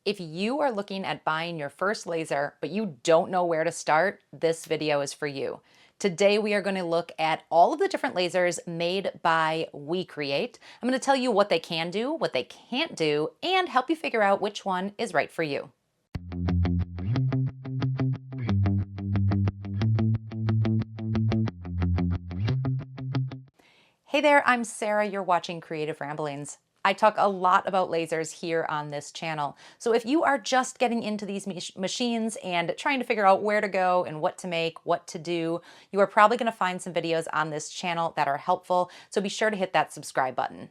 If you are looking at buying your first laser, but you don't know where to start, this video is for you. Today, we are going to look at all of the different lasers made by WeCreat. I'm going to tell you what they can do, what they can't do, and help you figure out which one is right for you. Hey there, I'm Sarah. You're watching Creative Ramblings. I talk a lot about lasers here on this channel. So if you are just getting into these machines and trying to figure out where to go and what to make, what to do, you are probably going to find some videos on this channel that are helpful. So be sure to hit that subscribe button.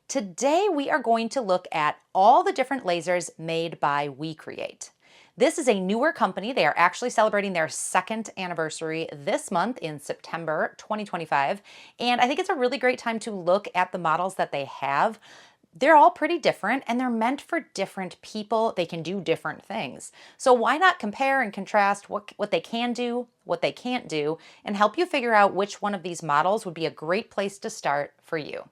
Today, we are going to look at all the different lasers made by WeCreat. This is a newer company. They are actually celebrating their second anniversary this month in September 2025. And I think it's a really great time to look at the models that they have. They're all pretty different and they're meant for different people. They can do different things. So why not compare and contrast what they can do, what they can't do, and help you figure out which one of these models would be a great place to start for you.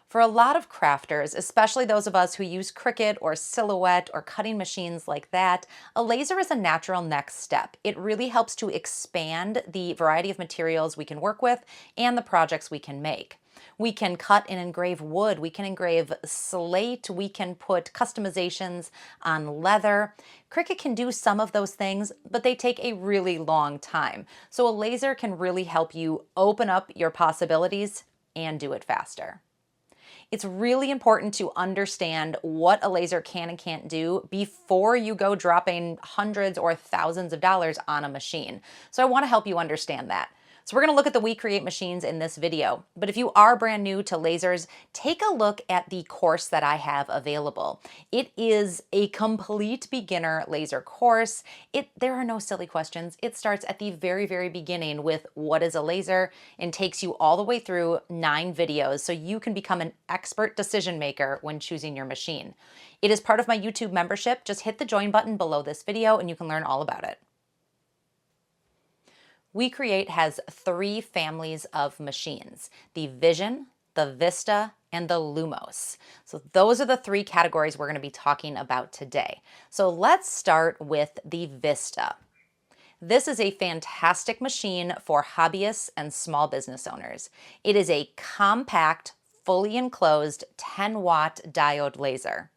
For a lot of crafters, especially those of us who use Cricut or Silhouette or cutting machines like that, a laser is a natural next step. It really helps to expand the variety of materials we can work with and the projects we can make. We can cut and engrave wood, we can engrave slate, we can put customizations on leather. Cricut can do some of those things, but they take a really long time. So a laser can really help you open up your possibilities and do it faster. It's really important to understand what a laser can and can't do before you go dropping hundreds or thousands of dollars on a machine. So I want to help you understand that. So we're going to look at the WeCreat machines in this video, but if you are brand new to lasers, take a look at the course that I have available. It is a complete beginner laser course. There are no silly questions. It starts at the very, very beginning with what is a laser and takes you all the way through 9 videos so you can become an expert decision maker when choosing your machine. It is part of my YouTube membership. Just hit the join button below this video and you can learn all about it. WeCreat has 3 families of machines: the Vision, the Vista, and the Lumos. So those are the 3 categories we're going to be talking about today. So let's start with the Vista. This is a fantastic machine for hobbyists and small business owners. It is a compact, fully enclosed 10-watt diode laser.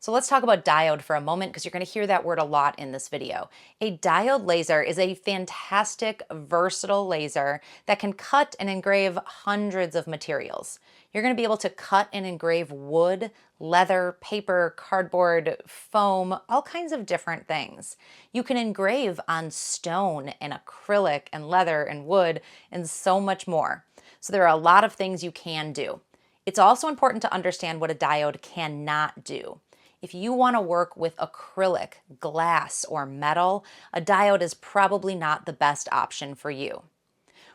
So let's talk about diode for a moment because you're going to hear that word a lot in this video. A diode laser is a fantastic, versatile laser that can cut and engrave hundreds of materials. You're going to be able to cut and engrave wood, leather, paper, cardboard, foam, all kinds of different things. You can engrave on stone and acrylic and leather and wood and so much more. So there are a lot of things you can do. It's also important to understand what a diode cannot do. If you want to work with acrylic, glass, or metal, a diode is probably not the best option for you.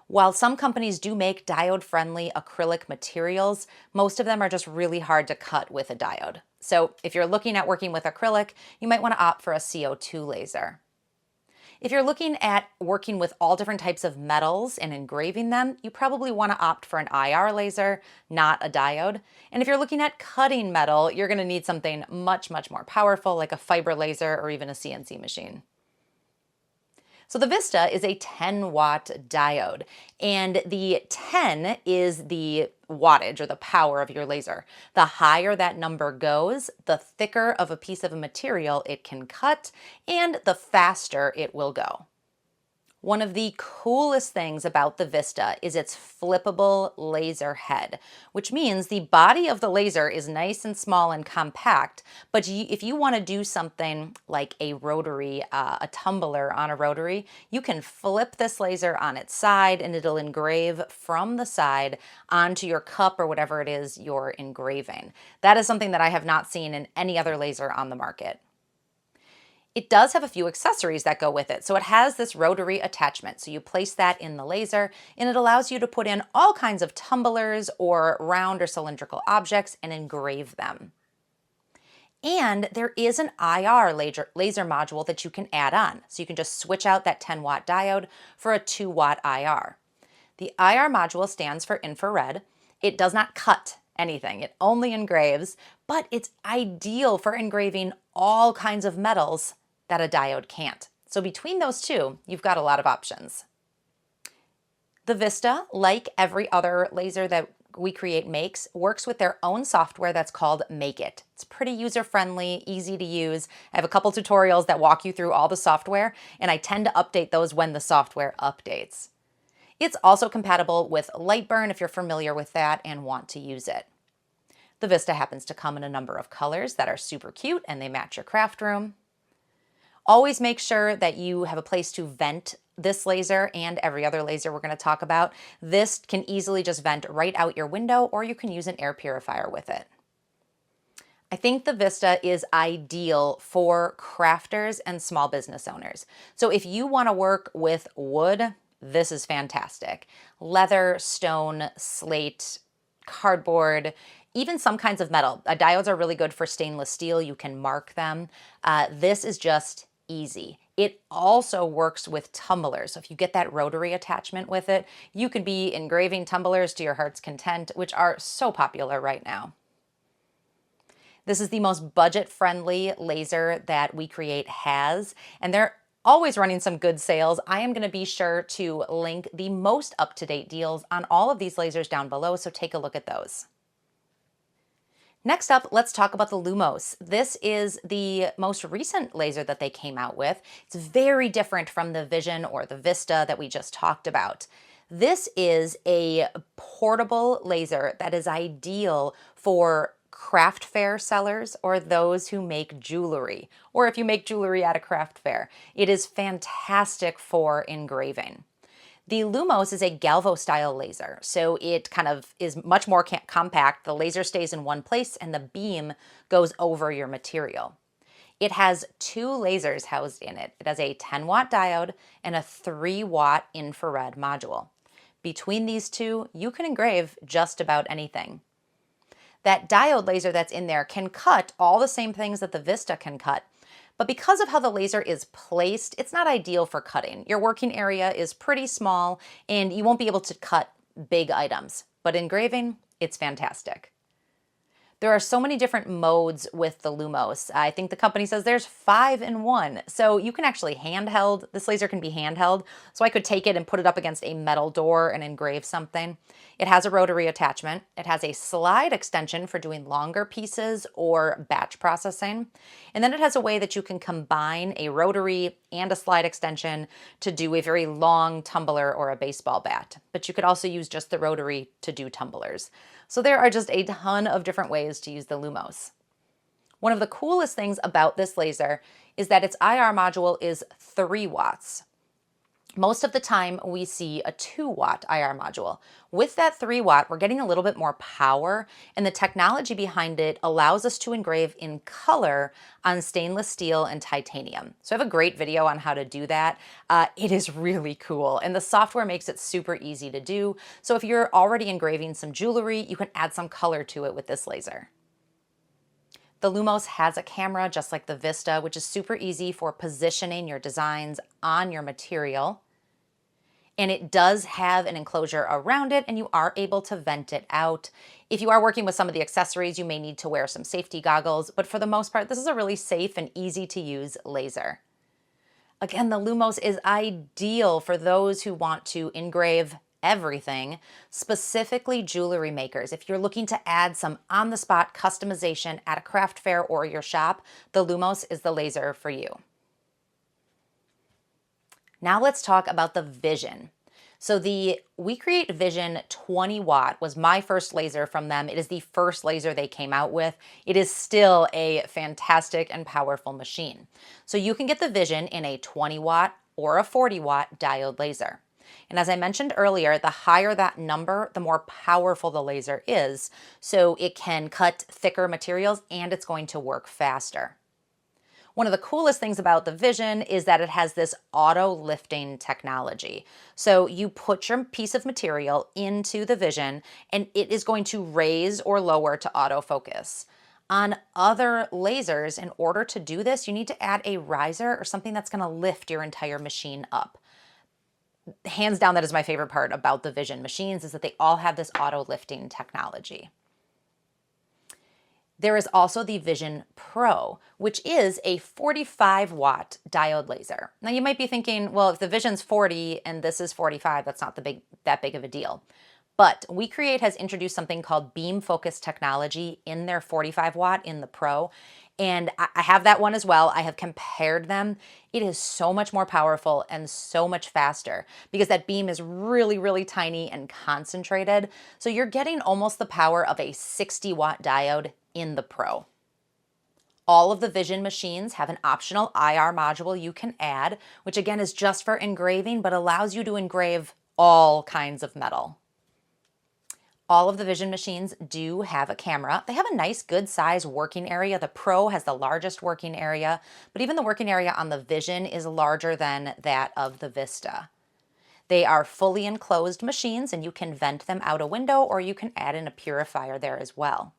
While some companies do make diode-friendly acrylic materials, most of them are just really hard to cut with a diode. So if you're looking at working with acrylic, you might want to opt for a CO2 laser. If you're looking at working with all different types of metals and engraving them, you probably want to opt for an IR laser, not a diode. And if you're looking at cutting metal, you're going to need something much, much more powerful like a fiber laser or even a CNC machine. So the Vista is a 10-watt diode, and the 10 is the wattage or the power of your laser. The higher that number goes, the thicker of a piece of a material it can cut, and the faster it will go. One of the coolest things about the Vista is its flippable laser head, which means the body of the laser is nice and small and compact, but if you want to do something like a rotary, a tumbler on a rotary, you can flip this laser on its side and it'll engrave from the side onto your cup or whatever it is you're engraving. That is something that I have not seen in any other laser on the market. It does have a few accessories that go with it. So it has this rotary attachment. So you place that in the laser and it allows you to put in all kinds of tumblers or round or cylindrical objects and engrave them. And there is an IR laser module that you can add on. So you can just switch out that 10-watt diode for a 2-watt IR. The IR module stands for infrared. It does not cut anything. It only engraves, but it's ideal for engraving all kinds of metals that a diode can't. So between those two, you've got a lot of options. The Vista, like every other laser that WeCreat makes, works with their own software that's called Make It. It's pretty user-friendly, easy to use. I have a couple tutorials that walk you through all the software, and I tend to update those when the software updates. It's also compatible with Lightburn if you're familiar with that and want to use it. The Vista happens to come in a number of colors that are super cute and they match your craft room. Always make sure that you have a place to vent this laser and every other laser we're going to talk about. This can easily just vent right out your window, or you can use an air purifier with it. I think the Vista is ideal for crafters and small business owners. So if you want to work with wood, this is fantastic. Leather, stone, slate, cardboard, even some kinds of metal. Diodes are really good for stainless steel. You can mark them. This is just easy. It also works with tumblers. So if you get that rotary attachment with it, you could be engraving tumblers to your heart's content, which are so popular right now. This is the most budget-friendly laser that WeCreat has, and they're always running some good sales. I am going to be sure to link the most up-to-date deals on all of these lasers down below, so take a look at those. Next up, let's talk about the Lumos. This is the most recent laser that they came out with. It's very different from the Vision or the Vista that we just talked about. This is a portable laser that is ideal for craft fair sellers or those who make jewelry, or if you make jewelry at a craft fair. It is fantastic for engraving. The Lumos is a galvo-style laser, so it kind of is much more compact. The laser stays in one place and the beam goes over your material. It has two lasers housed in it. It has a 10-watt diode and a 3-watt infrared module. Between these two, you can engrave just about anything. That diode laser that's in there can cut all the same things that the Vista can cut, but because of how the laser is placed, it's not ideal for cutting. Your working area is pretty small and you won't be able to cut big items, but engraving, it's fantastic. There are so many different modes with the Lumos. I think the company says there's 5 in 1. So you can actually handheld, this laser can be handheld. So I could take it and put it up against a metal door and engrave something. It has a rotary attachment. It has a slide extension for doing longer pieces or batch processing. And then it has a way that you can combine a rotary and a slide extension to do a very long tumbler or a baseball bat. But you could also use just the rotary to do tumblers. So there are just a ton of different ways to use the Lumos. One of the coolest things about this laser is that its IR module is 3 watts. Most of the time we see a 2-watt IR module. With that 3-watt, we're getting a little bit more power, and the technology behind it allows us to engrave in color on stainless steel and titanium. So I have a great video on how to do that. It is really cool, and the software makes it super easy to do. So if you're already engraving some jewelry, you can add some color to it with this laser. The Lumos has a camera just like the Vista, which is super easy for positioning your designs on your material. And it does have an enclosure around it, and you are able to vent it out. If you are working with some of the accessories, you may need to wear some safety goggles, but for the most part, this is a really safe and easy to use laser. Again, the Lumos is ideal for those who want to engrave everything, specifically jewelry makers. If you're looking to add some on-the-spot customization at a craft fair or your shop, the Lumos is the laser for you. Now let's talk about the Vision. So the WeCreat Vision 20 watt was my first laser from them. It is the first laser they came out with. It is still a fantastic and powerful machine. So you can get the Vision in a 20 watt or a 40 watt diode laser. And as I mentioned earlier, the higher that number, the more powerful the laser is. So it can cut thicker materials and it's going to work faster. One of the coolest things about the Vision is that it has this auto lifting technology. So you put your piece of material into the Vision and it is going to raise or lower to autofocus. On other lasers, in order to do this, you need to add a riser or something that's going to lift your entire machine up. Hands down, that is my favorite part about the Vision machines, is that they all have this auto lifting technology. There is also the Vision Pro, which is a 45-watt diode laser. Now you might be thinking, well, if the Vision's 40 and this is 45, that's not that big of a deal. But WeCreate has introduced something called beam focus technology in their 45 watt in the Pro. And I have that one as well. I have compared them. It is so much more powerful and so much faster because that beam is really, really tiny and concentrated. So you're getting almost the power of a 60-watt diode in the Pro. All of the Vision machines have an optional IR module you can add, which again is just for engraving, but allows you to engrave all kinds of metal. All of the Vision machines do have a camera. They have a nice good size working area. The Pro has the largest working area, but even the working area on the Vision is larger than that of the Vista. They are fully enclosed machines and you can vent them out a window or you can add in a purifier there as well.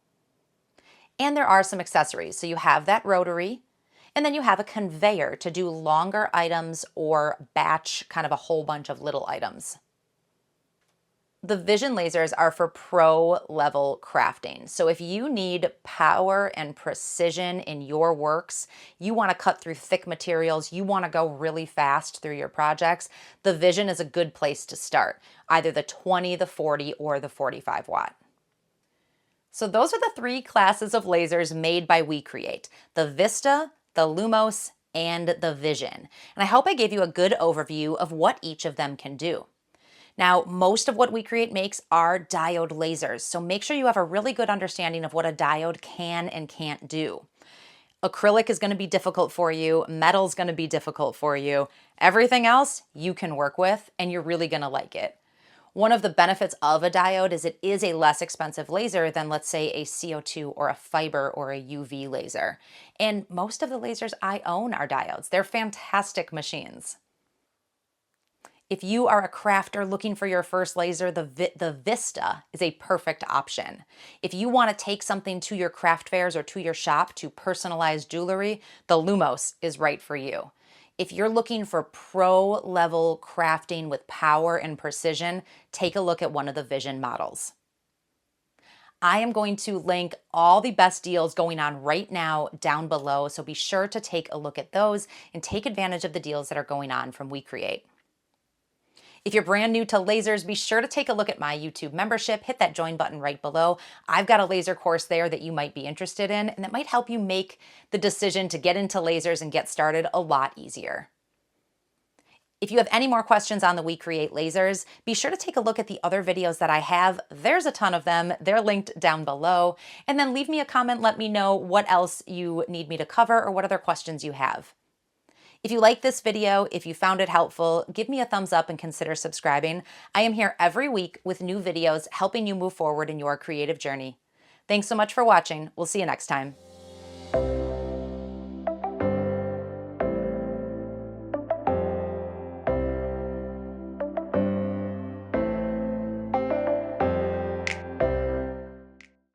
And there are some accessories. So you have that rotary, and then you have a conveyor to do longer items or batch kind of a whole bunch of little items. The Vision lasers are for pro level crafting. So if you need power and precision in your works, you want to cut through thick materials, you want to go really fast through your projects, the Vision is a good place to start, either the 20, the 40, or the 45 watt. So those are the three classes of lasers made by WeCreate: the Vista, the Lumos, and the Vision. And I hope I gave you a good overview of what each of them can do. Now, most of what WeCreate makes are diode lasers, so make sure you have a really good understanding of what a diode can and can't do. Acrylic is going to be difficult for you, metal is going to be difficult for you. Everything else you can work with, and you're really going to like it. One of the benefits of a diode is it is a less expensive laser than, let's say, a CO2 or a fiber or a UV laser. And most of the lasers I own are diodes. They're fantastic machines. If you are a crafter looking for your first laser, the Vista is a perfect option. If you want to take something to your craft fairs or to your shop to personalize jewelry, the Lumos is right for you. If you're looking for pro-level crafting with power and precision, take a look at one of the Vision models. I am going to link all the best deals going on right now down below, so be sure to take a look at those and take advantage of the deals that are going on from WeCreate. If you're brand new to lasers, be sure to take a look at my YouTube membership. Hit that join button right below. I've got a laser course there that you might be interested in, and that might help you make the decision to get into lasers and get started a lot easier. If you have any more questions on the WeCreate lasers, be sure to take a look at the other videos that I have. There's a ton of them. They're linked down below. And then leave me a comment. Let me know what else you need me to cover or what other questions you have. If you like this video, if you found it helpful, give me a thumbs up and consider subscribing. I am here every week with new videos helping you move forward in your creative journey. Thanks so much for watching. We'll see you next time.